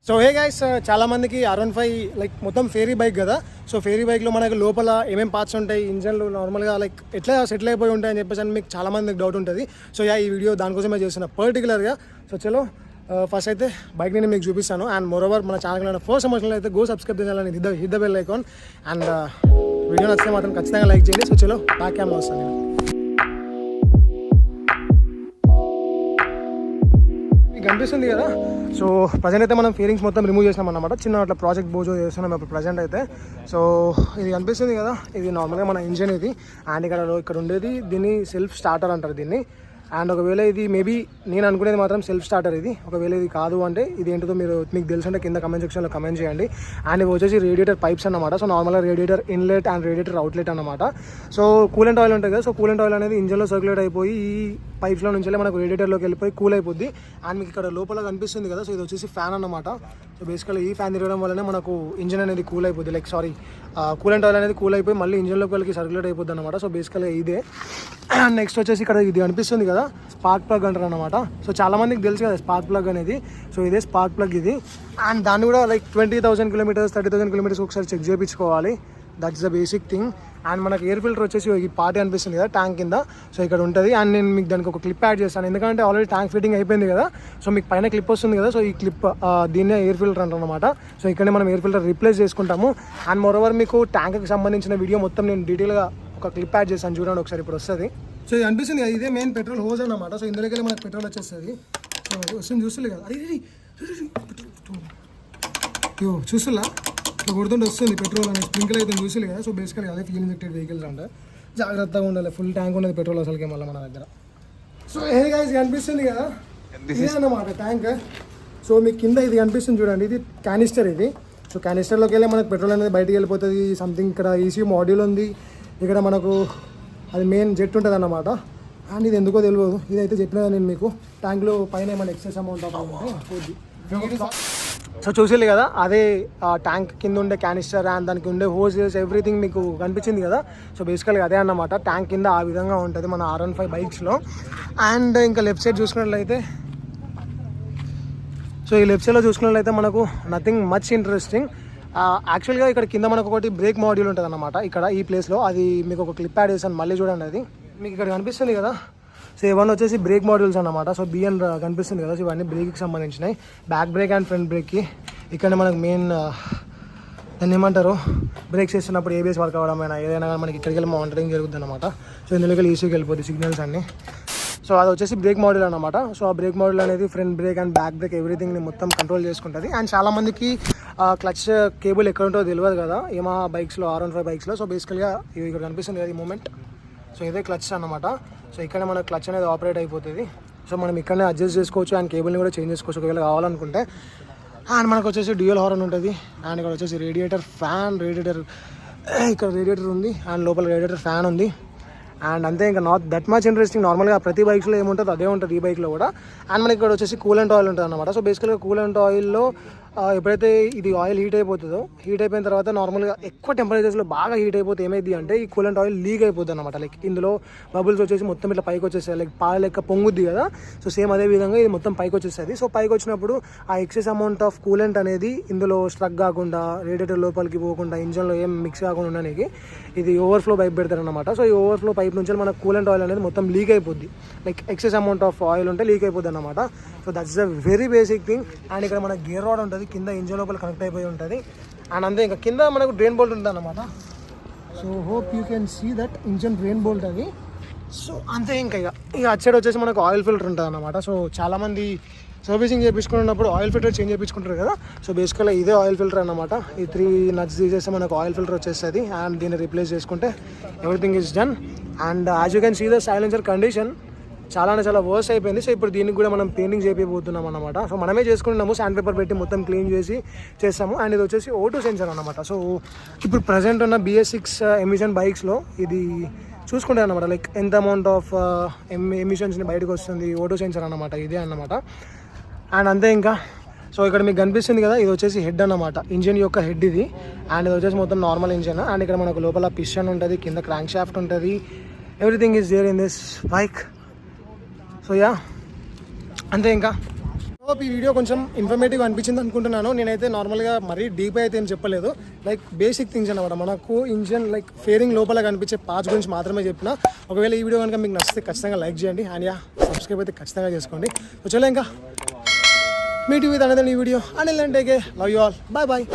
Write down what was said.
So hey guys, చాలా మందికి R15 like మొత్తం ఫేరీ బైక్ కదా. సో ఫేరీ బైక్లో మనకు లోపల ఏమేమి పార్ట్స్ ఉంటాయి, ఇంజన్లు నార్మల్గా లైక్ ఎట్లా సెటిల్ అయిపోయి ఉంటాయి అని చెప్పేసి మీకు చాలా మందికి డౌట్ ఉంటుంది. సో ఈ వీడియో దానికోసమే చేస్తున్నా పర్టికులర్గా. సో చలో ఫస్ట్ అయితే బైక్ నేను మీకు చూపిస్తాను. అండ్ మోరోవర్ మన ఛానల్ ఫస్ట్ సంవత్సరంలో అయితే గో సబ్స్క్రైబ్ చేయాలని hit the bell icon. And video నచ్చితే మాత్రం ఖచ్చితంగా లైక్ చేయండి. సో చలో బ్యాక్ క్యామ్లో వస్తాను నేను. కనిపిస్తుంది కదా. సో ప్రజెంట్ అయితే మనం ఫీరింగ్స్ మొత్తం రిమూవ్ చేసినాం అన్నమాట. చిన్న అట్లా ప్రాజెక్ట్ బోజో చేస్తున్నాం ఇప్పుడు ప్రజెంట్ అయితే. సో ఇది కనిపిస్తుంది కదా, ఇది నార్మల్గా మన ఇంజన్ ఇది. అండ్ ఇక్కడ ఉండేది దీన్ని సెల్ఫ్ స్టార్టర్ అంటారు దీన్ని. అండ్ ఒకవేళ ఇది మేబీ నేను అనుకునేది మాత్రం సెల్ఫ్ స్టార్టర్ ఇది. ఒకవేళ ఇది కాదు అంటే ఇది ఏంటో మీకు తెలుసుంటే కింద కమెంట్ సెక్షన్లో కమెంట్ చేయండి. అండ్ ఇవి వచ్చేసి రేడియేటర్ పైప్స్ అన్నమాట. సో నార్మల్గా radiator inlet and radiator outlet అనమాట. సో కూలెంట్ ఆయిల్ ఉంటుంది కదా. సో కూలెంట్ ఆయిల్ అనేది ఇంజన్లో సర్క్యులేట్ అయిపోయి ఈ పైప్స్లో నుంచి మనకు రేడియేటర్లోకి వెళ్ళిపోయి కూల్ అయిపోద్ది. అండ్ మీకు ఇక్కడ లోపల కనిపిస్తుంది కదా. సో ఇది వచ్చేసి ఫ్యాన్ అన్నమాట. సో బేసికల్లీ ఈ ఫ్యాన్ తిరగడం వల్లనే మనకు ఇంజన్ అనేది కూల్ అయిపోద్ది. లైక్ కూలెంట్ ఆయిల్ అనేది కూల్ అయిపోయి మళ్ళీ ఇంజన్లోకి వెళ్ళి సర్క్యులేట్ అయిపోద్ది అనమాట. సో బేసికల్లీ ఇదే. నెక్స్ట్ వచ్చేసి ఇక్కడ ఇది అనిపిస్తుంది కదా, స్పార్క్ ప్లగ్ అంటారు అనమాట. సో చాలా మందికి తెలుసు కదా స్పార్క్ ప్లగ్ అనేది. సో ఇదే స్పార్క్ ప్లగ్ ఇది. అండ్ దాన్ని కూడా లైక్ 20,000 కిలోమీటర్స్ 30,000 కిలోమీటర్స్ ఒకసారి చెక్ చేయించుకోవాలి. That's the basic thing. And మనకి ఎయిర్ ఫిల్టర్ వచ్చేసి ఈ పార్టీ అనిపిస్తుంది కదా ట్యాంక్ కింద. సో ఇక్కడ ఉంటుంది. అండ్ నేను మీకు దానికి ఒక క్లిప్ యాడ్ చేస్తాను, ఎందుకంటే ఆల్రెడీ ట్యాంక్ ఫిట్టింగ్ అయిపోయింది కదా. సో మీకు పైన క్లిప్ వస్తుంది కదా. సో ఈ క్లిప్ దీన్నే ఎయిర్ ఫిల్టర్ అంటారు అనమాట. సో ఇక్కడనే మనం ఎయిర్ ఫిల్టర్ రీప్లేస్ చేసుకుంటాము. అండ్ మోరోవర్ మీకు ట్యాంక్కి సంబంధించిన వీడియో మొత్తం నేను డీటెయిల్గా ఒక క్లిప్ యాడ్ చేస్తాను, చూడండి ఒకసారి. ఇప్పుడు వస్తుంది. సో ఇది అనిపిస్తుంది కదా, ఇదే మెయిన్ పెట్రోల్ హోజ్ అనమాట. సో ఇందులోకి మనకు పెట్రోల్ వచ్చేస్తుంది. వస్తుంది చూస్తుంది కదా, అది చూస్తున్నా కొడుతుంటే వస్తుంది పెట్రోల్ అనేది స్ప్రింకిల్ అయితే చూస్తుంది కదా. సో బేసికల్గా అదే ఫ్యూల్ ఇంజెక్టెడ్ వెహికల్స్ అంటే జాగ్రత్తగా ఉండాలి. ఫుల్ ట్యాంక్ ఉన్నది పెట్రోల్ అసలుకే మళ్ళీ మన దగ్గర. సో ఏ గైస్ కనిపిస్తుంది కదా, ఇదే అన్నమాట ట్యాంక్. సో మీకు కింద ఇది కనిపిస్తుంది చూడండి, ఇది క్యానిస్టర్ ఇది. సో క్యానిస్టర్లోకి వెళ్ళి మనకు పెట్రోల్ అనేది బయటికి వెళ్ళిపోతుంది. సంథింగ్ ఇక్కడ ఈసీ మాడ్యూల్ ఉంది. ఇక్కడ మనకు అది మెయిన్ జెట్ ఉంటుంది అన్నమాట. అండ్ ఇది ఎందుకో తెలియదు, ఇదైతే చెప్పినా నేను మీకు. ట్యాంక్లో పైన ఏమైనా ఎక్సెస్ అమౌంట్ ఆఫ్ పోద్ది. సో చూసేది కదా, అదే ట్యాంక్ కింద ఉండే క్యానిస్టర్ అండ్ దానికి ఉండే హోసెస్ ఎవ్రీథింగ్ మీకు కనిపించింది కదా. సో బేసికల్గా అదే అన్నమాట, ట్యాంక్ కింద ఆ విధంగా ఉంటుంది మన R15 బైక్స్లో. అండ్ ఇంకా లెఫ్ట్ సైడ్ చూసుకున్నట్లయితే, సో ఈ లెఫ్ట్ సైడ్లో చూసుకున్నట్లయితే మనకు నథింగ్ మచ్ ఇంట్రెస్టింగ్. యాక్చువల్గా ఇక్కడ కింద మనకు ఒకటి బ్రేక్ మాడ్యూల్ ఉంటుంది అన్నమాట. ఇక్కడ ఈ ప్లేస్లో అది మీకు ఒక క్లిప్ యాడ్ చేశాను, మళ్ళీ చూడండి. అది మీకు ఇక్కడ కనిపిస్తుంది కదా. సో ఇవన్నీ వచ్చేసి బ్రేక్ మాడ్యూల్స్ అన్నమాట. సో బిఎన్ కనిపిస్తుంది కదా. సో ఇవన్నీ బ్రేక్కి సంబంధించినవి, బ్యాక్ బ్రేక్ అండ్ ఫ్రంట్ బ్రేక్కి. ఇక్కడ మనకు మెయిన్ దాన్ని ఏమంటారు, బ్రేక్స్ చేస్తున్నప్పుడు ఏబిఎస్ వర్క్ అవ్వడమైనా ఏదైనా కానీ మనకి ఇక్కడికి వెళ్ళి మానిటరింగ్ జరుగుతుంది అనమాట. సో ఇందులోకి వెళ్ళి ఈసీకి వెళ్ళిపోతుంది సిగ్నల్స్ అన్నీ. సో అది వచ్చేసి బ్రేక్ మాడ్యూల్ అనమాట. సో ఆ బ్రేక్ మాడ్యూల్ అనేది front brake and back brake ఎవ్రీథింగ్ని మొత్తం కంట్రోల్ చేసుకుంటుంది. అండ్ చాలామందికి క్లచ్ కేబుల్ ఎక్కడ ఉంటుందో తెలియదు కదా యమహా బైక్స్లో, R15 బైక్స్లో. సో బేసికల్గా ఇవి ఇక్కడ కనిపిస్తుంది కదా ఈ మూమెంట్. సో ఇదే క్లచ్ అనమాట. సో ఇక్కడ మన క్లచ్ అనేది ఆపరేట్ అయిపోతుంది. సో మనం ఇక్కడనే అడ్జస్ట్ చేసుకోవచ్చు అండ్ కేబుల్ని కూడా చేంజ్ చేసుకోవచ్చు ఒకవేళ కావాలనుకుంటే. అండ్ మనకు వచ్చేసి డ్యూయల్ హార్న్ ఉంటుంది. అండ్ ఇక్కడ వచ్చేసి రేడియేటర్ ఫ్యాన్, ఇక్కడ రేడియేటర్ ఉంది అండ్ లోపల రేడియేటర్ ఫ్యాన్ ఉంది. అండ్ అంతే, ఇంకా నాట్ దట్ మచ్ ఇంట్రెస్టింగ్. నార్మల్గా ప్రతి బైక్స్లో ఏముంటుందో అదే ఉంటుంది ఈ బైక్లో కూడా. అండ్ మనకి ఇక్కడ వచ్చేసి కూలెంట్ ఆయిల్ ఉంటుంది అనమాట. సో బేసికల్గా కూలెంట్ ఆయిల్లో ఎప్పుడైతే ఇది ఆయిల్ హీట్ అయిపోతుందో, హీట్ అయిపోయిన తర్వాత నార్మల్గా ఎక్కువ టెంపరేచర్స్లో బాగా హీట్ అయిపోతే ఏమైంది అంటే ఈ కూలెంట్ ఆయిల్ లీక్ అయిపోతుంది అనమాట. లైక్ ఇందులో బబుల్స్ వచ్చేసి మొత్తం ఇట్లా పైకి వచ్చేస్తాయి, లైక్ పాల లెక్క పొంగుద్ది కదా. సో సేమ్ అదే విధంగా ఇది మొత్తం పైకి వచ్చేస్తుంది. సో పైకి వచ్చినప్పుడు ఆ ఎక్సెస్ అమౌంట్ ఆఫ్ కూలెంట్ అనేది ఇందులో స్ట్రక్ కాకుండా, రేడియేటర్ లోపలికి పోకుండా, ఇంజన్లో ఏం మిక్స్ కాకుండా ఉండడానికి ఇది ఓవర్ఫ్లో పైప్ పెడతారనమాట. సో ఈ ఓవర్ఫ్లో పైప్ నుంచి మన కూలెంట్ ఆయిల్ అనేది మొత్తం లీక్ అయిపోద్ది. Like excess amount of oil ఉంటే లీక్ అయిపోద్ది అనమాట. So that's the very basic thing. And ఇక్కడ మన గేర్ రాడ్ ఉంటుంది కింద, ఇంజన్ లోపల కనెక్ట్ అయిపోయి ఉంటుంది. అండ్ అంతే, ఇంకా కింద మనకు డ్రైన్ బోల్ట్ ఉంటుంది అనమాట. So hope you can see that engine drain bolt అది. సో అంతే, ఇంకా ఇక అటు సైడ్ వచ్చేసి మనకు ఆయిల్ ఫిల్టర్ ఉంటుంది అనమాట. సో చాలామంది సర్వీసింగ్ చేయించుకున్నప్పుడు ఆయిల్ ఫిల్టర్ చేంజ్ చేయించుకుంటారు కదా. సో బేసికల్గా ఇదే ఆయిల్ ఫిల్టర్ అనమాట. ఈ 3 నట్స్ తీసేస్తే మనకు ఆయిల్ ఫిల్టర్ వచ్చేస్తుంది. అండ్ దీన్ని రీప్లేస్ చేసుకుంటే everything is done. And as you can see the silencer condition చాలా వర్స్ అయిపోయింది. సో ఇప్పుడు దీనికి కూడా మనం పెయింటింగ్ చేయబోతున్నాం అనమాట. సో మనమే చేసుకుంటున్నాము, శాండ్ పేపర్ పెట్టి మొత్తం క్లీన్ చేసి చేస్తాము. అండ్ ఇది వచ్చేసి O2 సెన్సర్ అనమాట. సో ఇప్పుడు ప్రజెంట్ ఉన్న BS6 ఎమిషన్ బైక్స్లో ఇది చూసుకుంటే అనమాట, లైక్ ఎంత అమౌంట్ ఆఫ్ ఎమిషన్స్ని బయటకు వస్తుంది, O2 సెన్సర్ అనమాట, ఇదే అన్నమాట. అండ్ అంతే ఇంకా. సో ఇక్కడ మీకు కనిపిస్తుంది కదా, ఇది వచ్చేసి హెడ్ అన్నమాట, ఇంజిన్ యొక్క హెడ్ ఇది. అండ్ ఇది వచ్చేసి మొత్తం నార్మల్ ఇంజిన్. అండ్ ఇక్కడ మనకు లోపల పిస్టన్ ఉంటుంది, కింద క్రాంక్ షాఫ్ట్ ఉంటుంది. Everything is there in this bike. So అంతే ఇంకా. హోప్ ఈ వీడియో కొంచెం ఇన్ఫర్మేటివ్ అనిపించింది అనుకుంటున్నాను. నేనైతే నార్మల్గా మరీ డీప్ అయితే ఏం చెప్పలేదు, లైక్ బేసిక్ థింగ్స్ అనమాట. మనకు ఇంజన్ లైక్ ఫేరింగ్ లోపల కనిపించే పార్ట్స్ గురించి మాత్రమే చెప్పిన. ఒకవేళ ఈ వీడియో కనుక మీకు నచ్చితే ఖచ్చితంగా లైక్ చేయండి అండ్ సబ్స్క్రైబ్ అయితే ఖచ్చితంగా చేసుకోండి. వచ్చేలా ఇంకా మీట్ విత్ అనేది ఈ video and take love you all, bye bye.